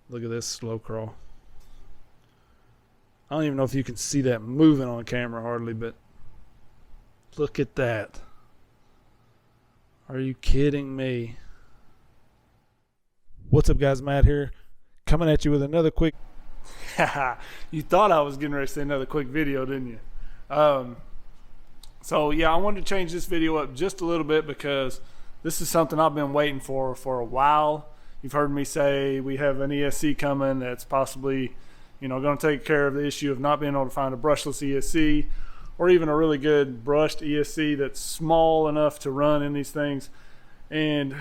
Look at this slow crawl. I don't even know if you can see that moving on camera hardly, but look at that. Are you kidding me? What's up, guys? Matt here, coming at you with another quick... You thought I was getting ready to say another quick video, didn't you? So yeah, I wanted to change this video up just a little bit because this is something I've been waiting for a while. You've heard me say we have an ESC coming that's possibly, going to take care of the issue of not being able to find a brushless ESC, or even a really good brushed ESC that's small enough to run in these things. And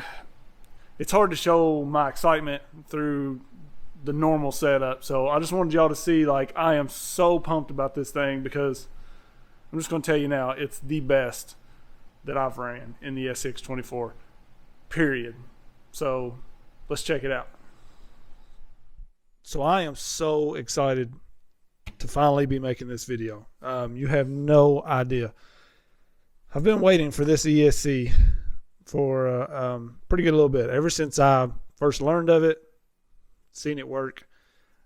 it's hard to show my excitement through the normal setup. So I just wanted y'all to see, like, I am so pumped about this thing because I'm just going to tell you now, it's the best that I've ran in the SCX24, period. So let's check it out. So I am so excited to finally be making this video. You have no idea. I've been waiting for this ESC for a pretty good little bit. Ever since I first learned of it, seen it work,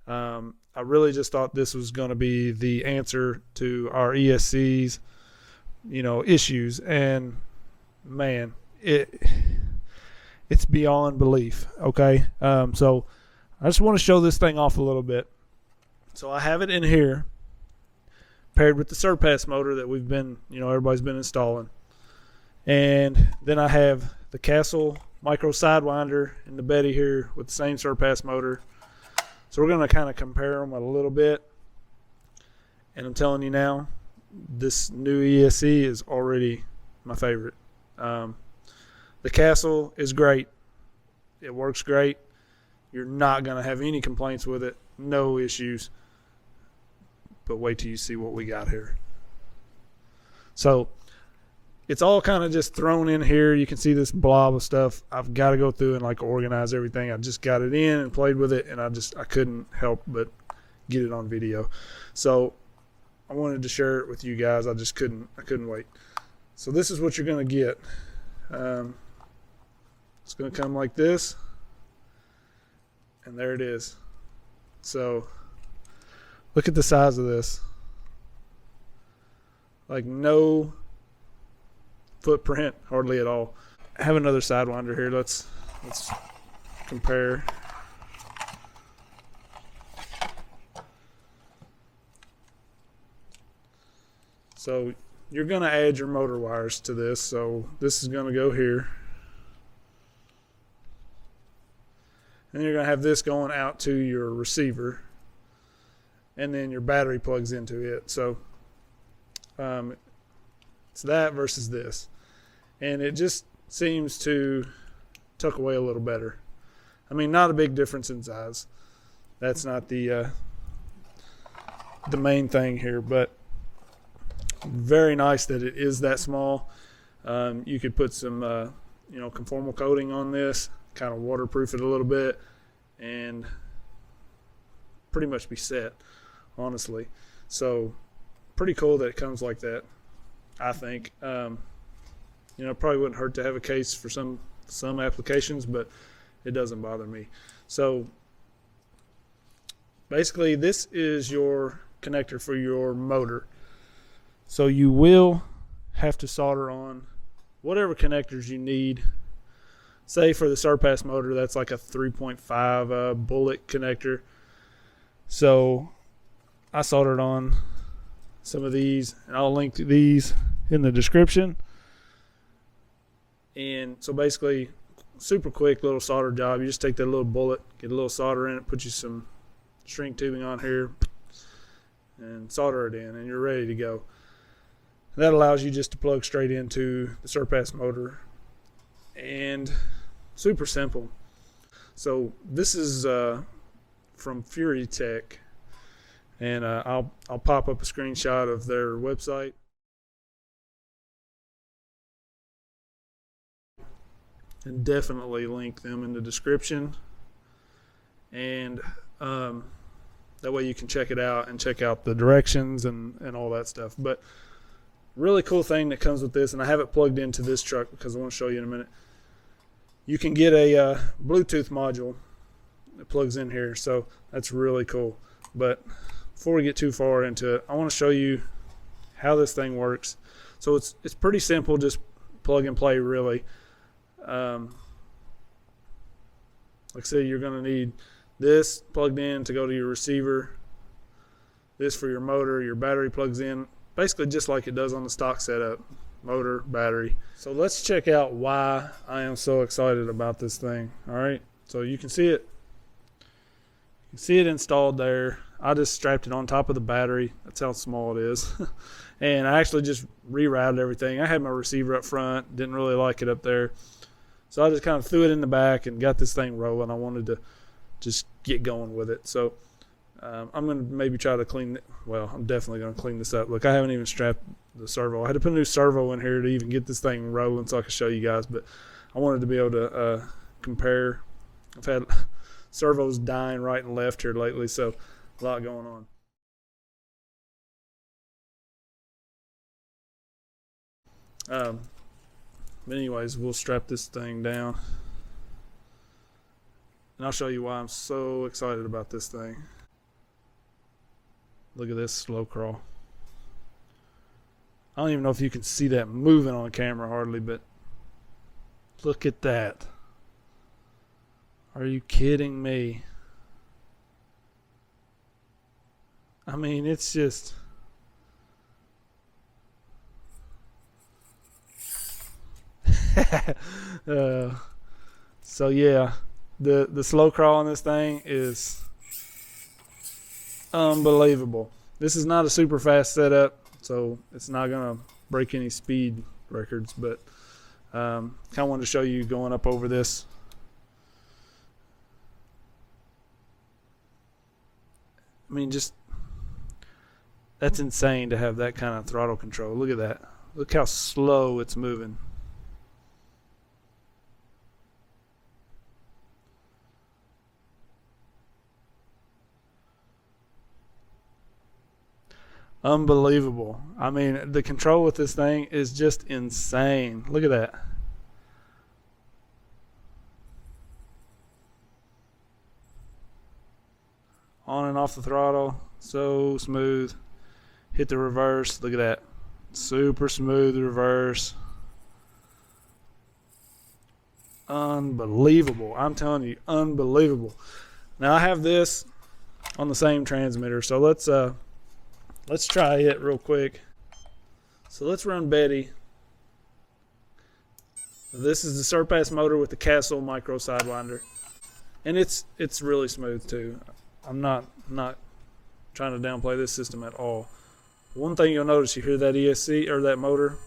I really just thought this was going to be the answer to our ESC's, issues. And man, it's beyond belief. Okay. So I just want to show this thing off a little bit. So I have it in here paired with the surpass motor that we've been, everybody's been installing. And then I have the Castle micro sidewinder in the Betty here with the same surpass motor. So we're going to kind of compare them a little bit. And I'm telling you now, this new ESC is already my favorite. The Castle is great. It works great. You're not going to have any complaints with it. No issues. But wait till you see what we got here. So it's all kind of just thrown in here. You can see this blob of stuff. I've got to go through and organize everything. I just got it in and played with it, and I couldn't help but get it on video. So I wanted to share it with you guys. I couldn't wait. So this is what you're going to get. It's going to come like this, and there it is. So look at the size of this. Like no footprint hardly at all. I have another sidewinder here. Let's compare. So you're going to add your motor wires to this. So this is going to go here. And you're going to have this going out to your receiver. And then your battery plugs into it. So it's that versus this. And it just seems to tuck away a little better. I mean, not a big difference in size. That's not the main thing here, but very nice that it is that small. You could put some conformal coating on this, kind of waterproof it a little bit, and pretty much be set, honestly. So pretty cool that it comes like that, I think. Probably wouldn't hurt to have a case for some applications, but it doesn't bother me. So basically this is your connector for your motor. So you will have to solder on whatever connectors you need. Say for the surpass motor, that's like a 3.5 bullet connector. So I soldered on some of these, and I'll link to these in the description. And so basically, super quick little solder job. You just take that little bullet, get a little solder in it, put you some string tubing on here, and solder it in, and you're ready to go. That allows you just to plug straight into the surpass motor, and super simple. So this is from Furitek, and I'll pop up a screenshot of their website. And definitely link them in the description, and that way you can check it out and check out the directions and all that stuff. But really cool thing that comes with this, and I have it plugged into this truck because I want to show you in a minute. You can get a Bluetooth module it plugs in here, so that's really cool. But before we get too far into it, I want to show you how this thing works. So it's pretty simple, just plug and play really. Like I said, you're going to need this plugged in to go to your receiver, this for your motor, your battery plugs in, basically just like it does on the stock setup, motor, battery. So let's check out why I am so excited about this thing. All right, so you can see it. You can see it installed there. I just strapped it on top of the battery. That's how small it is. And I actually just rerouted everything. I had my receiver up front, didn't really like it up there. So I just kind of threw it in the back and got this thing rolling. I wanted to just get going with it. So I'm going to maybe try to clean it. Well, I'm definitely going to clean this up. Look, I haven't even strapped the servo. I had to put a new servo in here to even get this thing rolling so I could show you guys. But I wanted to be able to compare. I've had servos dying right and left here lately, so a lot going on. But anyways, we'll strap this thing down, and I'll show you why I'm so excited about this thing. Look at this slow crawl. I don't even know if you can see that moving on camera hardly, but look at that. Are you kidding me? I mean, it's just... so yeah, the slow crawl on this thing is unbelievable. This is not a super fast setup, so it's not gonna break any speed records, but kind of wanted to show you going up over this. I mean, just that's insane to have that kind of throttle control. Look at that. Look how slow it's moving. Unbelievable. I mean, the control with this thing is just insane. Look at that. On and off the throttle, so smooth. Hit the reverse, look at that. Super smooth reverse. Unbelievable. I'm telling you, unbelievable. Now I have this on the same transmitter, so let's try it real quick. So let's run Betty. This is the Surpass motor with the Castle micro sidewinder, and it's really smooth too. I'm not trying to downplay this system at all. One thing you'll notice, you hear that ESC or that motor.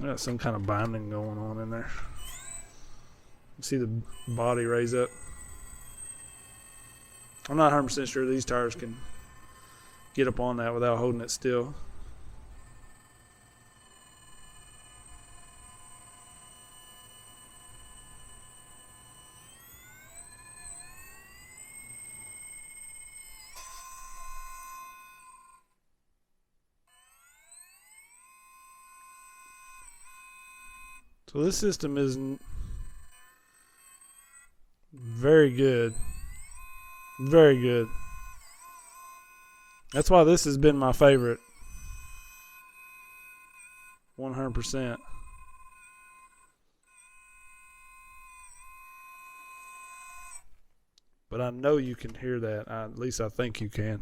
Got some kind of binding going on in there. You see the body raise up. I'm not 100% sure these tires can get up on that without holding it still. So this system is very good. Very good. That's why this has been my favorite. 100%. But I know you can hear that. At least I think you can.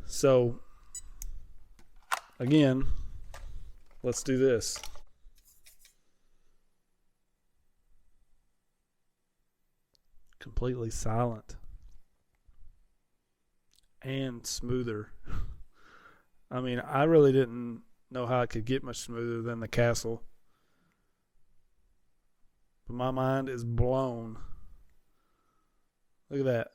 So, again, let's do this. Completely silent and smoother. I mean, I really didn't know how it could get much smoother than the Castle, but my mind is blown. Look at that.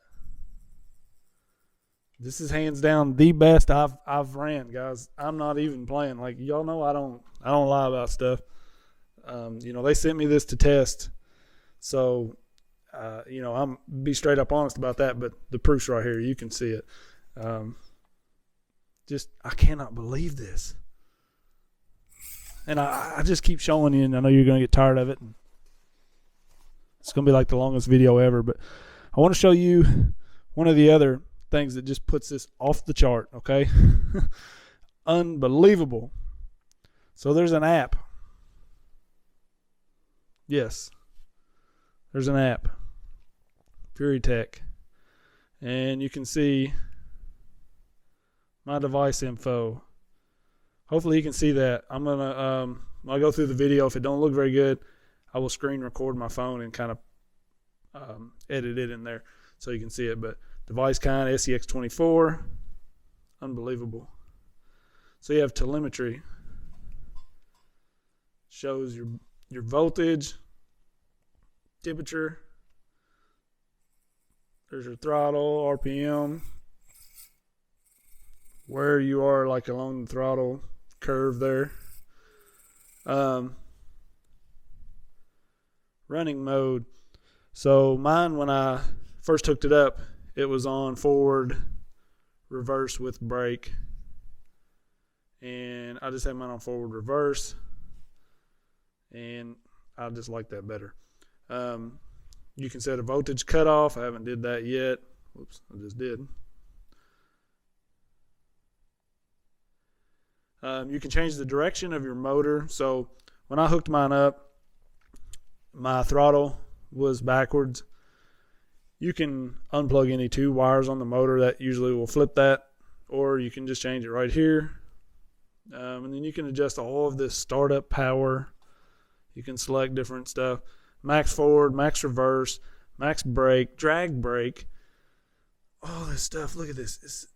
This is hands down the best I've ran, guys. I'm not even playing. Like, y'all know I don't lie about stuff. You know, they sent me this to test, so you know, I'm be straight up honest about that, but the proof's right here. You can see it. Just, I cannot believe this. And I just keep showing you, and I know you're going to get tired of it. It's going to be like the longest video ever, but I want to show you one of the other things that just puts this off the chart, okay? Unbelievable. So there's an app. Yes. There's an app. Furitek. And you can see my device info. Hopefully you can see that. I'm going to, when I go through the video, if it don't look very good, I will screen record my phone and kind of edit it in there so you can see it. But device kind, SCX24. Unbelievable. So you have telemetry. Shows your voltage, temperature. There's your throttle, RPM. Where you are like along the throttle curve there. Running mode. So mine, when I first hooked it up, it was on forward, reverse with brake. And I just had mine on forward, reverse. And I just like that better. You can set a voltage cutoff. I haven't did that yet. Whoops, I just did. You can change the direction of your motor. So when I hooked mine up, my throttle was backwards. You can unplug any two wires on the motor. That usually will flip that, or you can just change it right here. And then you can adjust all of this startup power. You can select different stuff. Max forward, max reverse, max brake, drag brake. All this stuff. Look at this.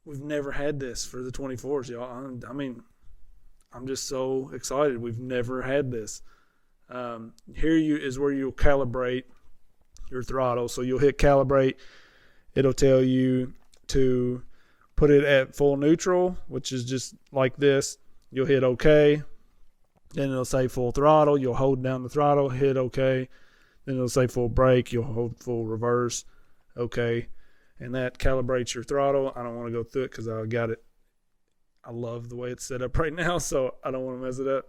We've never had this for the 24s, y'all. I mean, I'm just so excited. We've never had this. Here is where you'll calibrate your throttle. So you'll hit calibrate. It'll tell you to put it at full neutral, which is just like this. You'll hit OK. Then it'll say full throttle. You'll hold down the throttle, hit OK. Then it'll say full brake. You'll hold full reverse, OK. And that calibrates your throttle. I don't want to go through it because I got it. I love the way it's set up right now, so I don't want to mess it up.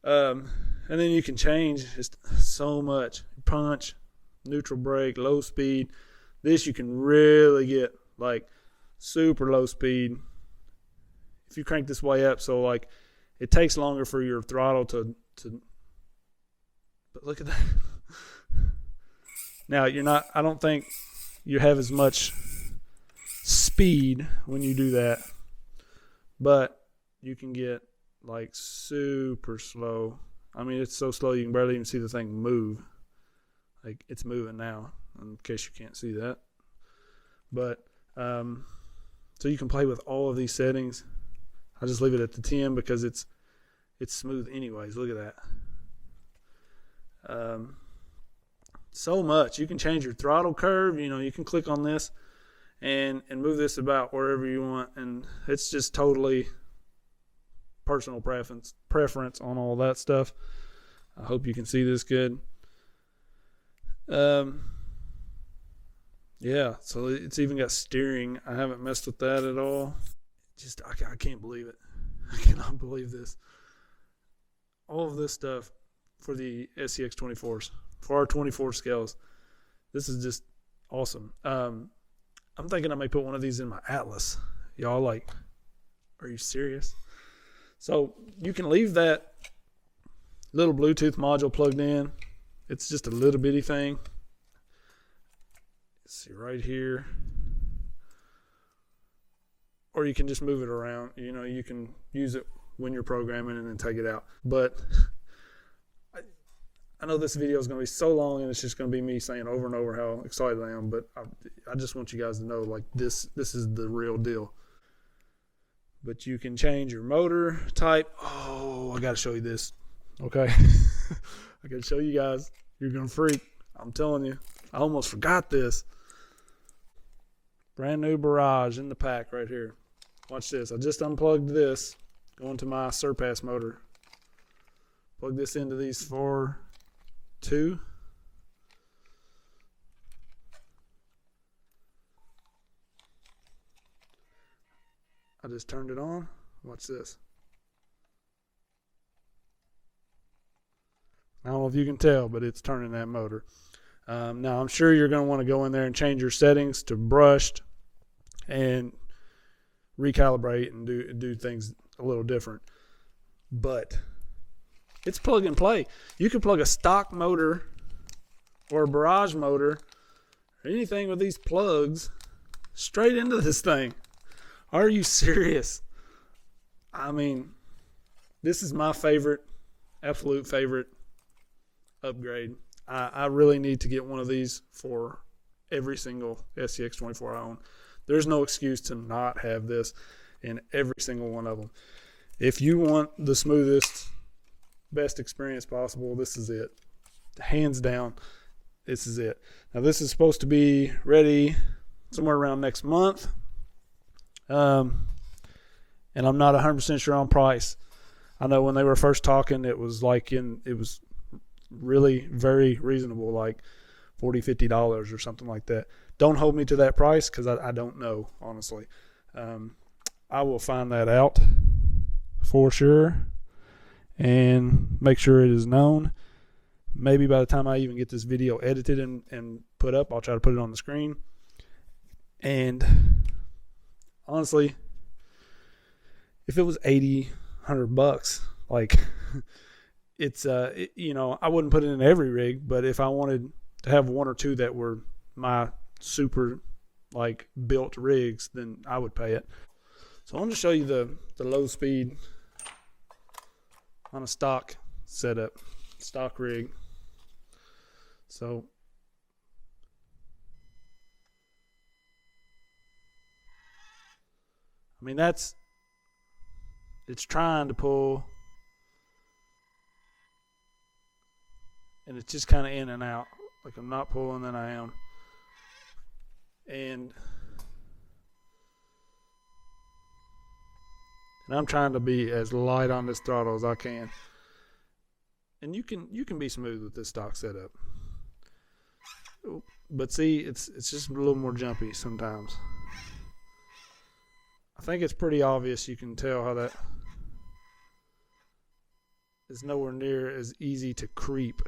And then you can change just so much. Punch, neutral brake, low speed. This you can really get like super low speed. If you crank this way up, so like it takes longer for your throttle to but look at that. Now I don't think you have as much speed when you do that, but you can get like super slow. I mean, it's so slow you can barely even see the thing move. Like it's moving now, in case you can't see that. But so you can play with all of these settings. I just leave it at the 10 because it's smooth anyways. Look at that. So much. You can change your throttle curve. You can click on this and move this about wherever you want, and it's just totally personal preference on all that stuff. I hope you can see this good. Yeah, so it's even got steering. I haven't messed with that at all. I can't believe it. I cannot believe this. All of this stuff for the SCX24s, for our 24 scales. This is just awesome. I'm thinking I may put one of these in my Atlas. Y'all like, are you serious? So you can leave that little Bluetooth module plugged in. It's just a little bitty thing. Let's see right here. Or you can just move it around. You can use it when you're programming and then take it out. But I know this video is going to be so long and it's just going to be me saying over and over how excited I am. But I just want you guys to know, like, this is the real deal. But you can change your motor type. Oh, I got to show you this. Okay. I got to show you guys. You're going to freak. I'm telling you. I almost forgot this. Brand new barrage in the pack right here. Watch this. I just unplugged this. Going to my Surpass motor. Plug this into these 4-2. I just turned it on. Watch this. I don't know if you can tell, but it's turning that motor. Now, I'm sure you're going to want to go in there and change your settings to brushed and recalibrate and do things a little different. But it's plug and play. You can plug a stock motor or a barrage motor or anything with these plugs straight into this thing. Are you serious? I mean, this is my favorite, absolute favorite upgrade. I really need to get one of these for every single SCX24 I own. There's no excuse to not have this in every single one of them. If you want the smoothest, best experience possible, this is it. Hands down, this is it. Now, this is supposed to be ready somewhere around next month. And I'm not 100% sure on price. I know when they were first talking, it was really very reasonable, like $40-$50 or something like that. Don't hold me to that price because I don't know, honestly. I will find that out for sure and make sure it is known. Maybe by the time I even get this video edited and put up, I'll try to put it on the screen. And honestly, if it was $80-$100, like it's I wouldn't put it in every rig, but if I wanted to have one or two that were my super like built rigs, then I would pay it. So I want to show you the low speed on a stock setup, stock rig. So I mean, it's trying to pull, and it's just kind of in and out. Like I'm not pulling, then I am. And I'm trying to be as light on this throttle as I can. And you can be smooth with this stock setup. But see, it's just a little more jumpy sometimes. I think it's pretty obvious. You can tell how that is nowhere near as easy to creep.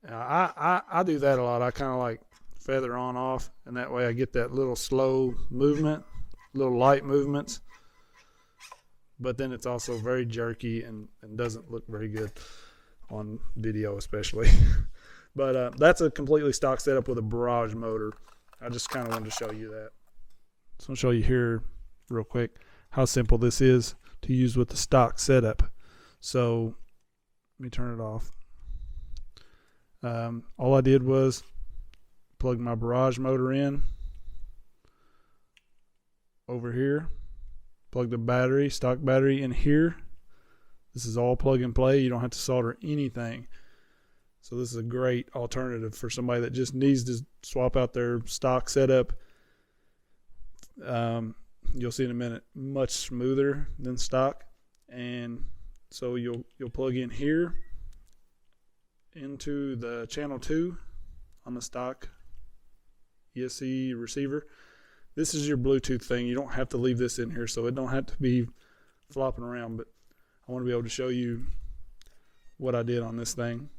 I do that a lot. I kind of like feather on off, and that way I get that little slow movement, little light movements. But then it's also very jerky and doesn't look very good on video especially. But that's a completely stock setup with a barrage motor. I just kind of wanted to show you that. So I'll show you here real quick how simple this is to use with the stock setup. So let me turn it off. All I did was plug my barrage motor in over here, plug the battery, stock battery in here. This is all plug and play. You don't have to solder anything. So this is a great alternative for somebody that just needs to swap out their stock setup. You'll see in a minute, much smoother than stock. And so you'll plug in here into the channel 2 on the stock ESC receiver. This is your Bluetooth thing. You don't have to leave this in here, so it don't have to be flopping around, but I want to be able to show you what I did on this thing.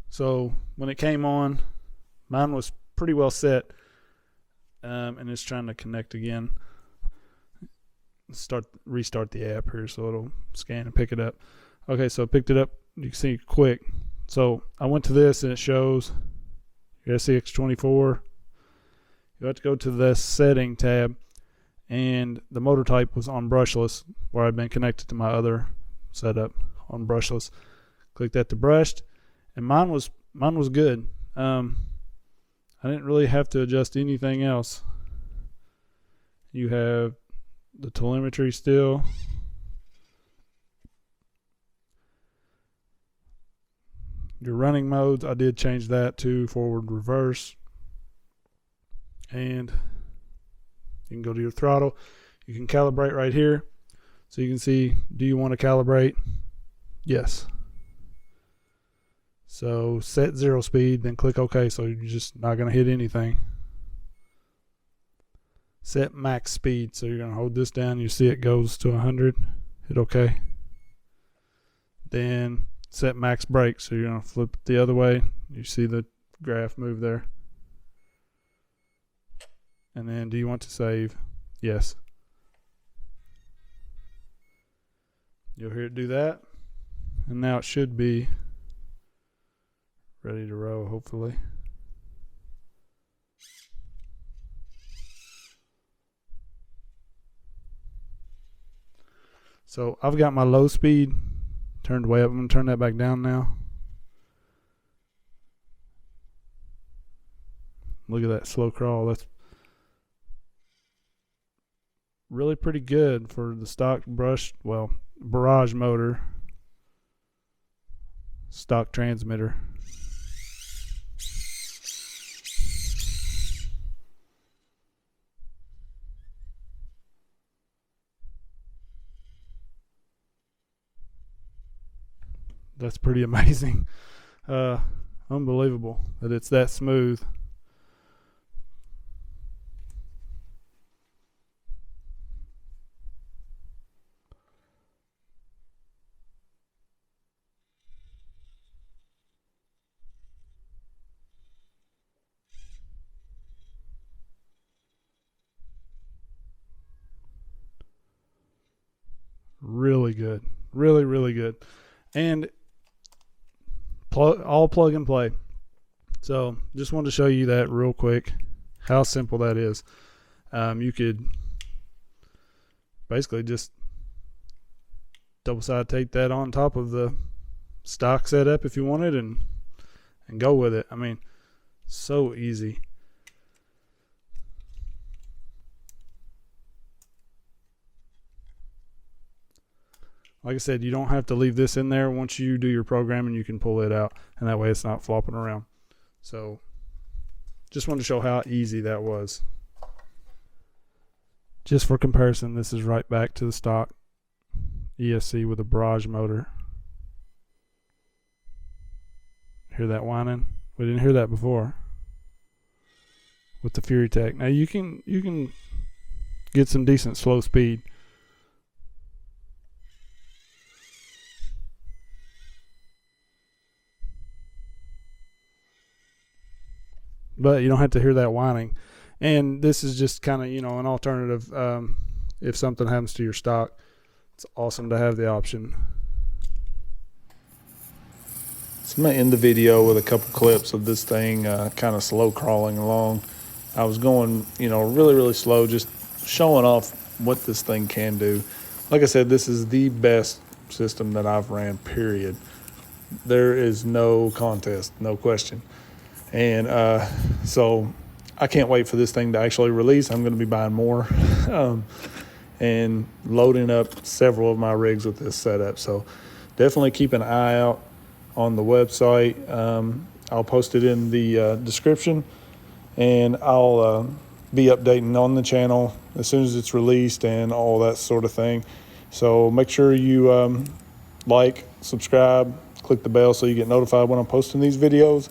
So when it came on, mine was pretty well set, and it's trying to connect again. Restart the app here so it'll scan and pick it up. Okay, so I picked it up. You can see quick. So I went to this and it shows your SCX24. You have to go to the setting tab, and the motor type was on brushless, where I've been connected to my other setup on brushless. Click that to brushed, and mine was good. I didn't really have to adjust anything else. You have the telemetry still. Your running modes, I did change that to forward, reverse. And you can go to your throttle. You can calibrate right here. So you can see, do you want to calibrate? Yes. So set 0 speed, then click OK, so you're just not going to hit anything. Set max speed. So you're going to hold this down. You see it goes to 100. Hit OK. Then set max brake. So you're going to flip it the other way. You see the graph move there. And then do you want to save? Yes. You'll hear it do that. And now it should be ready to roll, hopefully. So I've got my low speed turned way up. I'm going to turn that back down now. Look at that slow crawl. That's really pretty good for the stock barrage motor, stock transmitter. That's pretty amazing. Unbelievable that it's that smooth. Really good. Really, really good. And all plug and play. So just wanted to show you that real quick, how simple that is. You could basically just double side tape that on top of the stock setup if you wanted, and go with it. I mean, so easy. Like I said, you don't have to leave this in there. Once you do your programming, you can pull it out, and that way it's not flopping around. So just wanted to show how easy that was. Just for comparison, this is right back to the stock ESC with a barrage motor. Hear that whining? We didn't hear that before with the Furitek. Now you can get some decent slow speed. But you don't have to hear that whining. And this is just kind of, an alternative if something happens to your stock. It's awesome to have the option. So I'm going to end the video with a couple clips of this thing kind of slow crawling along. I was going, really, really slow, just showing off what this thing can do. Like I said, this is the best system that I've ran, period. There is no contest, no question. And so I can't wait for this thing to actually release. I'm going to be buying more and loading up several of my rigs with this setup. So definitely keep an eye out on the website. I'll post it in the description, and I'll be updating on the channel as soon as it's released and all that sort of thing. So make sure you like, subscribe, click the bell so you get notified when I'm posting these videos.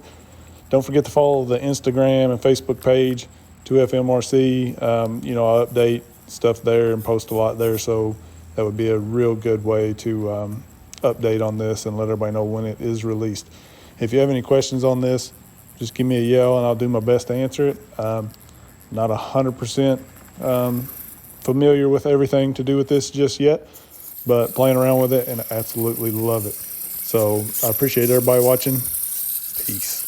Don't forget to follow the Instagram and Facebook page, 2FMRC. I update stuff there and post a lot there, so that would be a real good way to update on this and let everybody know when it is released. If you have any questions on this, just give me a yell and I'll do my best to answer it. Not 100% familiar with everything to do with this just yet, but playing around with it and absolutely love it. So I appreciate everybody watching. Peace.